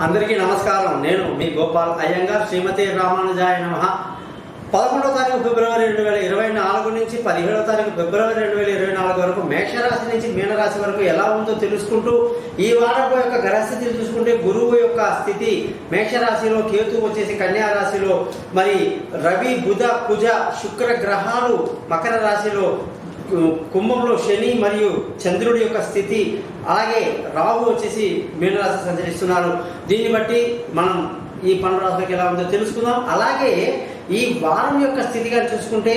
అందరికీ నమస్కారం. నేను మీ గోపాల్ అయ్యంగార్. శ్రీమతి రామానుజాయ నమః. 11వ తారీఖు ఫిబ్రవరి 2024 నుంచి 17వ తారీఖు ఫిబ్రవరి 2024 వరకు మేషరాశి నుంచి మీనరాశి వరకు ఎలా ఉందో తెలుసుకుంటూ ఈ వారపు యొక్క గ్రహస్థితిని చూసుకుంటే గురువు యొక్క స్థితి మేషరాశిలో, కేతు వచ్చేసి కన్యా రాశిలో, మరి రవి, బుధ, కుజ, శుక్ర గ్రహాలు మకర రాశిలో, కుంభంలో శని మరియు చంద్రుడి యొక్క స్థితి, అలాగే రాహు వచ్చేసి మీనరాశి సంచరిస్తున్నారు. దీన్ని బట్టి మనం ఈ 12 రాశులకు ఎలా ఉందో తెలుసుకుందాం. అలాగే ఈ వారం యొక్క స్థితిగా చూసుకుంటే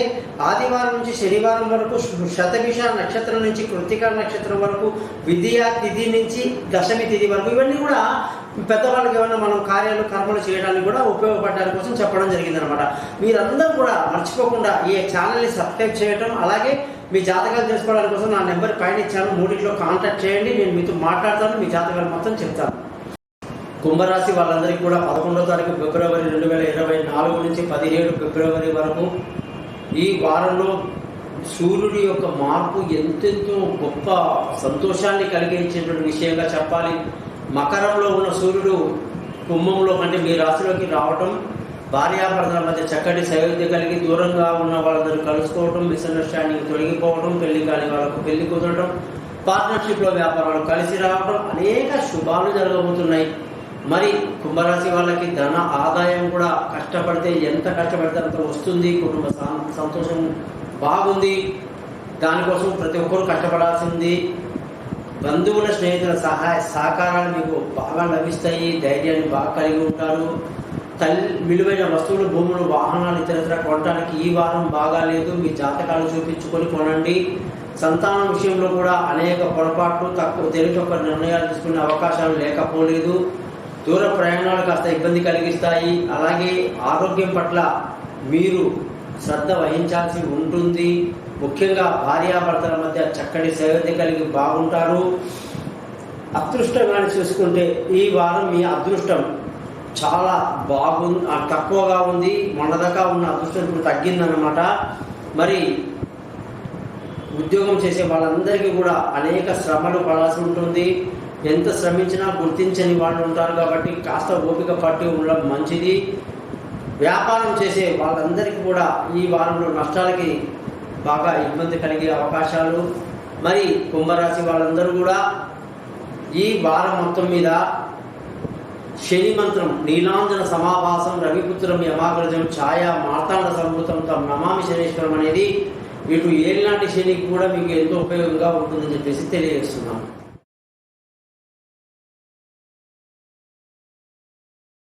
ఆదివారం నుంచి శనివారం వరకు శతభిష నక్షత్రం నుంచి కృత్తికా నక్షత్రం వరకు, విద్యా తిథి నుంచి దశమి తిథి వరకు, ఇవన్నీ కూడా పెద్దవాళ్ళకి ఏమైనా మనం కార్యాలు కర్మలు చేయడానికి కూడా ఉపయోగపడడానికి కోసం చెప్పడం జరిగిందనమాట. మీరందరూ కూడా మర్చిపోకుండా ఈ ఛానల్ని సబ్స్క్రైబ్ చేయడం, అలాగే మీ జాతకాలు తెలుసుకోవడానికి కోసం నా నెంబర్ పైన ఇచ్చాను, 3లో కాంటాక్ట్ చేయండి. నేను మీతో మాట్లాడతాను, మీ జాతకాలు మొత్తం చెప్తాను. కుంభరాశి వాళ్ళందరికీ కూడా 11వ తారీఖు ఫిబ్రవరి 2024 నుంచి 17 ఫిబ్రవరి వరకు ఈ వారంలో సూర్యుడి యొక్క మార్పు ఎంతెంతో గొప్ప సంతోషాన్ని కలిగించేటువంటి విషయంగా చెప్పాలి. మకరంలో ఉన్న సూర్యుడు కుంభంలో అంటే మీ రాశిలోకి రావటం, భార్యాభర్తల మధ్య చక్కటి సయోధ్య కలిగి దూరంగా ఉన్న వాళ్ళందరూ కలుసుకోవటం, మిస్అండర్స్టాండింగ్ తొలగిపోవడం, పెళ్లి కాని వాళ్ళకు పెళ్లి కుదరటం, పార్ట్నర్షిప్లో వ్యాపారాలు కలిసి రావడం, అనేక శుభాలు జరగబోతున్నాయి. మరి కుంభరాశి వాళ్ళకి ధన ఆదాయం కూడా కష్టపడితే ఎంత కష్టపడితే అంత వస్తుంది. కుటుంబ సంతోషం బాగుంది, దానికోసం ప్రతి ఒక్కరూ కష్టపడాల్సింది. బంధువుల, స్నేహితుల సహాయ సహకారాలు మీకు బాగా లభిస్తాయి. ధైర్యాన్ని బాగా కలిగి ఉంటారు. విలువైన వస్తువులు, భూములు, వాహనాలు ఇతరత్ర కొనడానికి ఈ వారం బాగాలేదు. మీ జాతకాలు చూపించుకొని కొనండి. సంతానం విషయంలో కూడా అనేక పొరపాట్లు, తక్కువ తెలివితక్కువ నిర్ణయాలు తీసుకునే అవకాశాలు లేకపోలేదు. దూర ప్రయాణాలు కాస్త ఇబ్బంది కలిగిస్తాయి. అలాగే ఆరోగ్యం పట్ల మీరు శ్రద్ధ వహించాల్సి ఉంటుంది. ముఖ్యంగా భార్యాభర్తల మధ్య చక్కటి సయోధ్య కలిగి బాగుంటారు. అదృష్టంగాని చూసుకుంటే ఈ వారం మీ అదృష్టం చాలా తక్కువగా ఉంది. మొన్నదాకా ఉన్న అదృష్టం ఇప్పుడు తగ్గిందన్నమాట. మరి ఉద్యోగం చేసే వాళ్ళందరికీ కూడా అనేక శ్రమలు పడాల్సి ఉంటుంది. ఎంత శ్రమించినా గుర్తించని వాళ్ళు ఉంటారు కాబట్టి కాస్త ఓపిక పట్టి ఉండడం మంచిది. వ్యాపారం చేసే వాళ్ళందరికీ కూడా ఈ వారంలో నష్టాలకి బాగా ఇబ్బంది కలిగే అవకాశాలు. మరి కుంభరాశి వాళ్ళందరూ కూడా ఈ వారం మొత్తం మీద శని మంత్రం నీలాంజన సమాభాసం రవిపుత్రం యమాగ్రజం ఛాయ మార్తాండ సంభూతం తం నమామి శనీశ్వరం అనేది ఇటు ఏలినాటి శనికి కూడా మీకు ఎంతో ఉపయోగంగా ఉంటుందని చెప్పేసి తెలియజేస్తున్నాం.